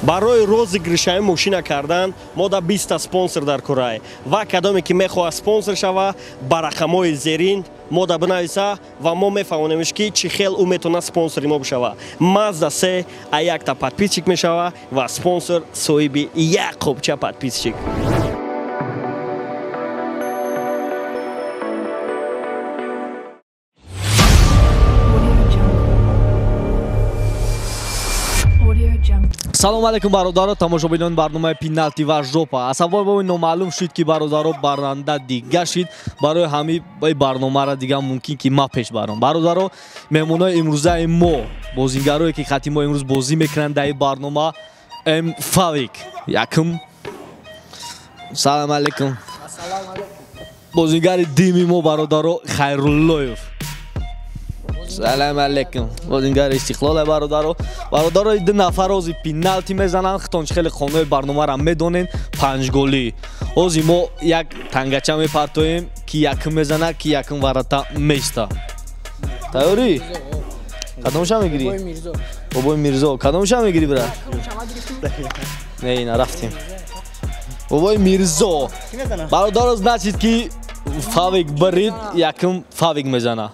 барои розыгрышаи мошина кардан мо да 20 спонсор дар кораи ва кадоме ки мехоҳад спонсор шава ба рақамҳои зерин мо да бинависа ва мо мефаҳмонемш ки чӣ хел ӯ метавонад спонсори мо бишава. Mazda 3 а якта подписчик мешава ва спонсор соҳиби як қопча подписчик. салому алайкум бародаро, тамошобинони барномаи пеналти ва жопа. Аз аввал бовин номаълум шуд ки бародаро баранда дига шид барои ҳамин барномаро дига мумкин ки ма пеш барам. Бародаро меҳмонои имрӯзаи мо бозингарое ки хати мо имрӯз бозӣ мекунанд дар ин барнома Фавик якум. Салому алайкум. Бозингари дими мо бародаро Хайруллоев. Салам алейкум. Бозингари Истиқлол бародаро. Бародаро ду нафар ози пеналти мезананд. Хитонч хеле хонаи барномаро медонен 5 голи. Ози мо як тангача мепартоем ки якум мезана, ки якум варата места. Тайёрӣ? Кадомша мегирӣ? Бобои Мирзо. Кадомша мегирӣ брат? Не, ина рафтем. Бобои Мирзо. Бародаро значит ки Фавик барид, якум Фавик мезана.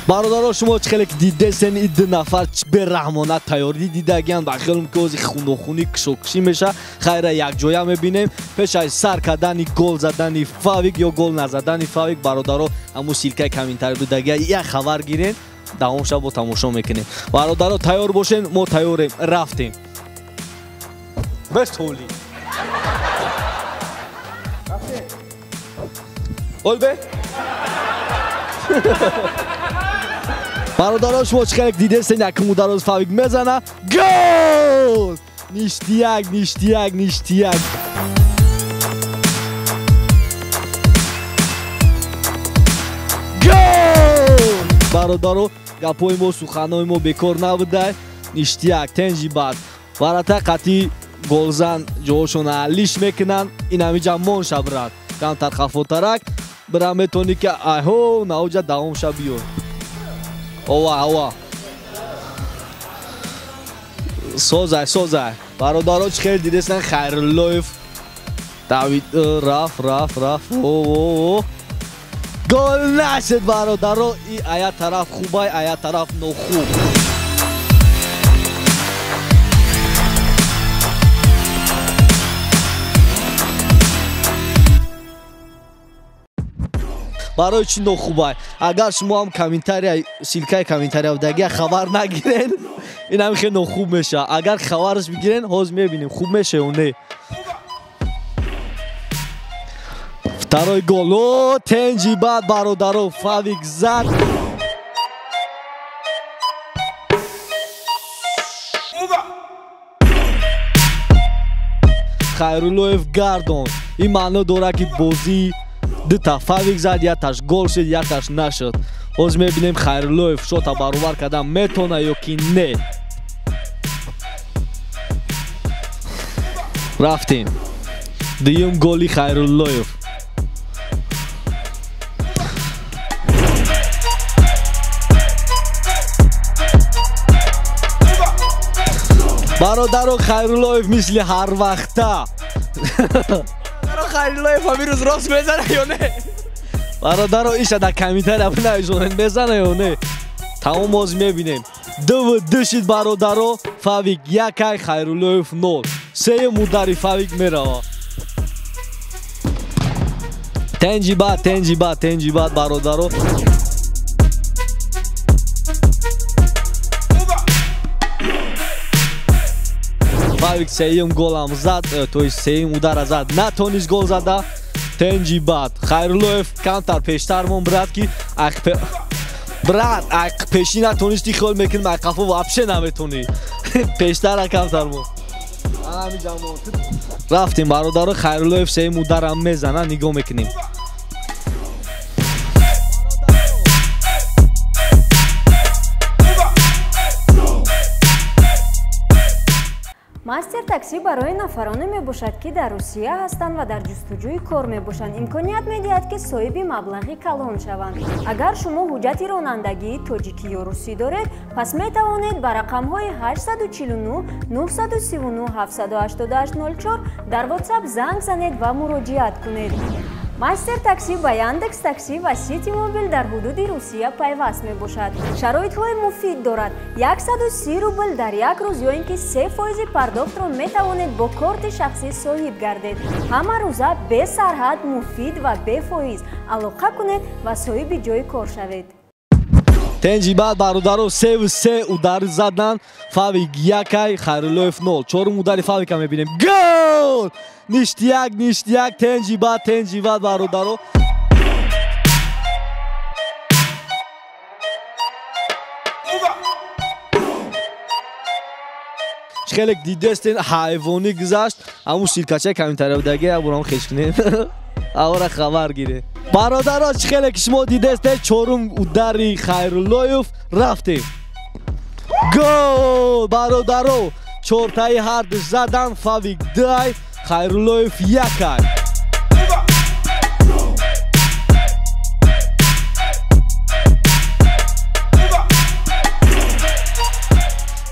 бародаро шумо чӣ хеле ки дидесен ин ду нафар бераҳмона тайёрӣ дидагиянд. ба хелум ки ози хунохунӣ кишокишӣ меша. хайра якҷоя мебинем. пеш аз сар кардани гол задани Фавик ё гол назадани Фавик бародаро ҳамун силкаи комментари дудагия як хабар гирен. давом шаб бо тамошо мекунем. бародаро тайёр бошен, мо тайёрем, рафтем. бестоли олбе бародаро шумо чӣ хеле ки дидесен якум удароз Фавик мезана. гол! ништияк, ништияк, ништияк. гол! бародаро гапои мо, суханои мо бекор набуда. ништияк, тенҷи бад. варата қатъи голзан ҷоҳошон алиш мекунанд. ин ҳамиҷа мон шабрад. камтар хафотарак бира метавонӣ ки айҳо наоҷа давом ша биёр. ова ова созай созай. бародаро чӣ хеле дидесен Хайруллоев давид рафт гол нашуд. бародаро и ая тараф хубай, ая тараф нохуб. барои чӣ нохубай? агар шумо ҳам комментария силкаи комментариявдагия хабар нагирен ин ҳам хеле нохуб меша. агар хабараш бигирен ҳозир мебинем хуб меша ё не. второй гол. о тенҷи бад бародаро Фавик зад. Хайруллоев гардон. ин маъно дорад ки бозӣ дута Фавик зад, якташ гол шуд, якташ нашуд. ҳозир мебинем Хайруллоев шота баробар кардан метавона ё ки не. рафтем. дуюм голи Хайруллоев. бародаро Хайруллоев мисли ҳарвақта. Хайруллоев ҳамирӯз рост мезана ё не? бародаро иша дар комментария бинависонед мезана ё не? тамом ҳозир мебинем. 2-2 шид бародаро. Фавик 1, Хайруллоев 0. сеюм удари Фавик мерава. тенҷи бад, тенҷи бад, тенҷи бад бародаро. Фавик сеюм голам зад, то есть сеюм удара зад, натонист гол зада. тенҷи бад. Хайруллоев камтар пештар мон брат ки брат, пеши натонисти хол мекунем, айқафо вообще наметонӣ. Пештара камтар мо. Ҳамин ҷамоат. Рафтем бародаро Хайруллоев сеим ударам мезана, нигоҳ мекунем. мастер такси барои нафароне мебошад ки дар Русия ҳастанд ва дар ҷустуҷӯи кор мебошанд. Имконият медиҳад ки соҳиби маблағи калон шаванд. Агар шумо ҳуҷҷати ронандагии тоҷикӣ ё русӣ доред, пас метавонед ба рақамҳои 849 939 78804 дар WhatsApp занг занед ва муроҷиат кунед. мастер такси ба Яндекс такси ва Сити Мобил дар ҳудуди Русия пайваст мебошад. Шароитҳои муфид дорад. 130 рубл дар як рӯз ё ин ки 3% пардохтро метавонед бо корти шахсӣ соҳиб гардед. Ҳама рӯза бе сарҳад, муфид ва бефоиз. Алоқа кунед ва соҳиби ҷои кор шавед. Тенҷи баъд бародаро 3 удари задан, Фавик 1, Хайруллоев 0. Чорум удари Фавика мебинем. Гол! Ништияк, тенҷи баъд бародаро. Хелек дидестен ҳайвонӣ гузашт. Ҳамун ширкачаи комментариядagi бурам хеш кунем. Авора хабар гире. Бародаро хелек шумо дидестен чорум удари Хайруллоев рафтем. Гол! Бародаро чортаи ҳардуш задан, Фавик 2, Хайруллоев 1.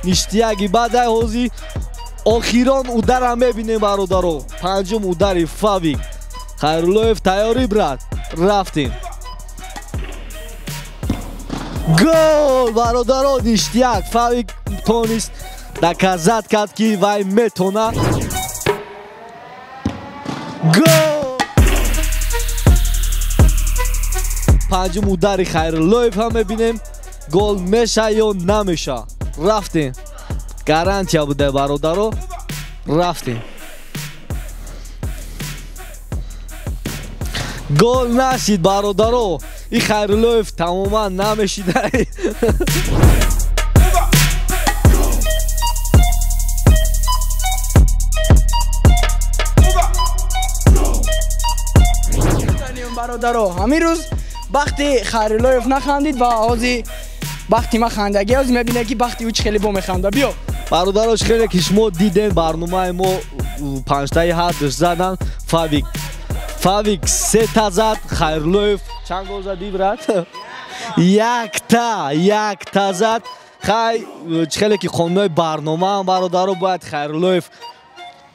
ништияги баъдай ҳози охирон ударам мебинем бародаро. Панҷум удари Фавик. Хайруллоев тайёрӣ брат. Рафтем. Гол! Бародаро ништияк. Фавик тонист доказат кард ки вай метона. Гол! панҷум удари Хайруллоев ҳам мебинем. Гол меша ё намеша. Рафтем. Гарантия буде бародаро. Рафтем. гол нашид бародаро. И Хайруллоев тамоман намешида. бародаро ҳамин рӯз бахти Хайруллоев нахандид ва ҳози бахти ма хандагӣ ҳоз мебинед ки бахти ӯ чӣ хеле бо механда. биё бародаро чӣ хеле ки шумо диден барномаи мо панҷтаи ҳардуш задан. Фавик 3 зад. Хайруллоев чанд гол зади брат? 1 зад. хай чӣ хеле ки қонунои барномаам бародаро бояд Хайруллоев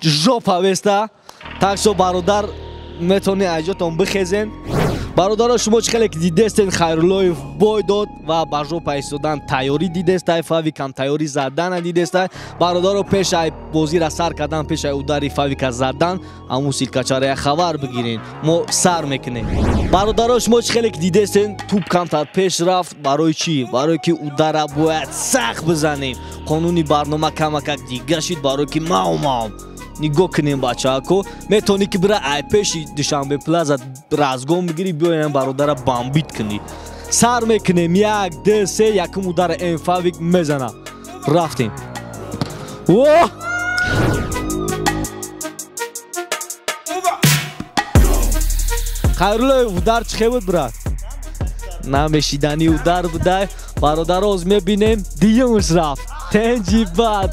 жопа веста. так шо бародар метони аҷотон бихезен. бародаро шумо чӣ хеле ки дидестен Хайруллоев бой дод ва ба жопа истодан тайёрӣ дидестай. Фавикам тайёрӣ задана дидестай. бародаро пешай бозира сар кардан, пешай удари Фавика задан ҳамун силкачарея хабар бигирен. мо сар мекунем. бародаро шумо чӣ хеле ки дидестен туп камтар пеш рафт. барои чӣ? барое ки удара бояд сахт бизанем. қонуни барнома камакак дига шид барое ки маум нигоҳ кунем бачаако. метавонӣ ки бира айпеши Душанбе плаза разгон бигирӣ биёям бародара бамбит кунӣ. сар мекунем. 1 2 3 якум удара Фавик мезана. рафтем. Хайруллоев удар чӣ буд брат? намешидани удар будай. бародаро оз мебинем диюмш рафт. тенҷи баъд.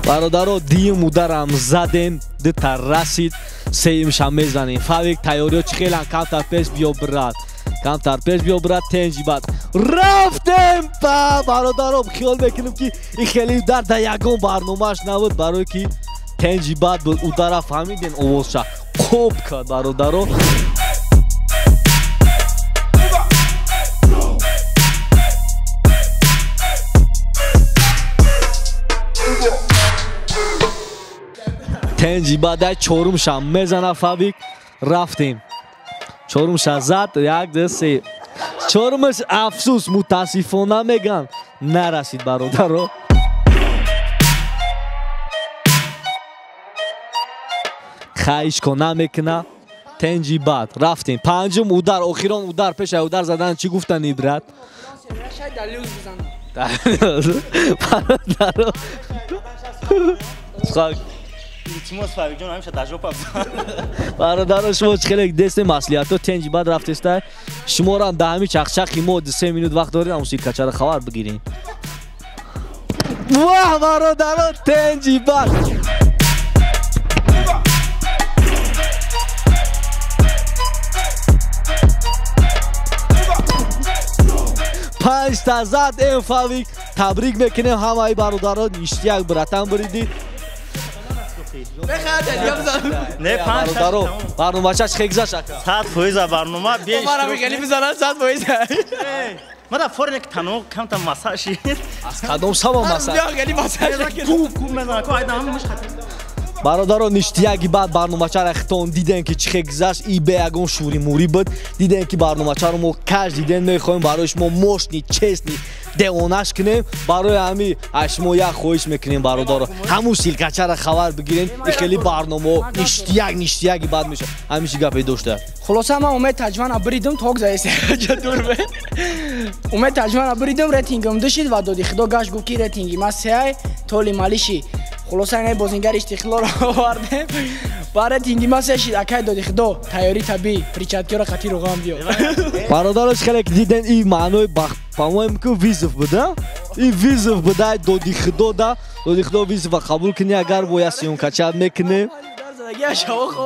бародаро диюм ударам задем. дита расид. сеюмшам мезанем. Фавик тайёриё чӣ хелан камтар пеш биё брат. тенҷи баъд. рафтем. бародаро хиёл мекунем ки ин хеле удар дар ягон барномааш набуд. барое ки тенҷи баъд буд. удара фаҳмиден овозша қоб кард бародаро. тенҷи баъдай чорумшам мезана Фавик. рафтем. чорумша зад. 1 2 3. чорумаш афсус мутаассифона меган нарасид бародаро. خواهش کنم میکنم تنجی بعد رفتیم پنجم اودار آخران اودار پیش اودار زدن چی گفتن ایبرات شاید دلیوز بزنم برادر İltimos Fabijon hamiشه تجربه برادر شما خیلی دست مسئولیت و تنجی بعد رفتسته شما را هم ده همی چخچخی ما 3 minut وقت دارید همون سیرکچه را خبر بگیرین واه برادر تنجی بعد پنج تا زد این فاویک تبریک میکنیم همه برادران اشتیاق براتن بریدید نه پنج برادرو برنامه چش خیلی گذاشت 100% برنامه بیا مرا میگنی بزنن 100%. من فورن یک تنو کم تا مساجی از کدام سما مسا بیا گلی مساج کوب میزنه کو ایدام مش خاطر برادران اشتیاقی بعد برنامه چه را ختون دیدن که چه خیلی گذاشت ای به اگون شوری موری بود دیدن که برنامه چه رو ما کج دیدن میخوایم برایش ما مشنی چسنی دیوانش کنیم برای همی اشما یک خویش میکنیم برادر همون سیلکچه را خبر بگیرین این خیلی برنامه اشتیاقی بعد میشه همیشه گپی داشته خلاصه من اومد تجربه بریدم توک زایسته جدور به اومد تجربه بریدم ریتینگم داشتید و دادی خدا گاش گفت کی ریتینگی ما سه تولی مالیشی خلاصه این بازیگر استقلال آوردیم برای ریتینگی ما سه شید اکای دادی خدا تیاری طبیعی پریچاتکر خاطی رو غم بیا برادرش خیلی دیدن این معنای پامویم که ویزف بده این ویزف بده دادی خدا ویزف قبول کنی اگر باید سیون کچاب میکنه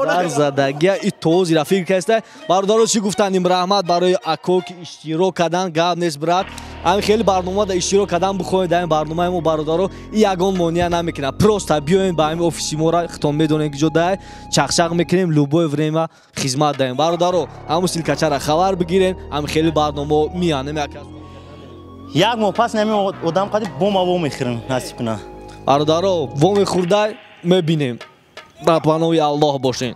در زدگی ای توزی رفیق کسته برادرها چی گفتن این رحمت برای اکو که اشتراک کردن گاب نیست برات همین خیلی برنامه دا اشتراک کردن بخواید در این برنامه ما برادرها یگان مانع نمیکنه پروستا بیاین با همین اوفیسی ما را ختم میدونین که جدا چخچق میکنیم لوبوی ورما خدمت داریم برادرها همون سیلکچه را خبر بگیرین همین خیلی برنامه میانه میکرد یک ماه پس نمی آدم قدی بوم میخورن نصیب کنه برادرها وام خورده میبینیم با планове Аллах бошин.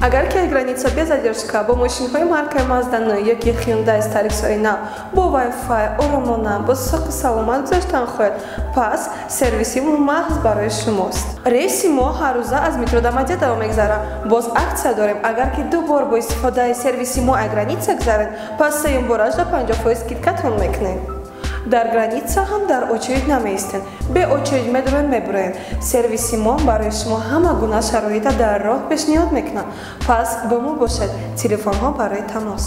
Agar ke granica bez задержка با ماشین‌های маркаи Mazda yoki Hyundai старик Sorina با Wi-Fi оромона با сохт саломат гузаштан хоҳед, пас сервиси мо маҳз барои шумост. Рейси мо ҳар рӯза аз метро Домодедово давом мегузарад. Боз аксия дорем, агар ки ду бор бо истифодаи сервиси мо аз граница гузаред, пас сеюм бораш да 50% скидкатон мекунем. Дар граница ҳам дар очередь намеистен. Бе очередь медурен мебурен. Сервиси мо барои шумо ҳама гуна шароита дар роҳ пешниҳод мекунад. Пас бо мо бошед. Телефонҳо барои тамос.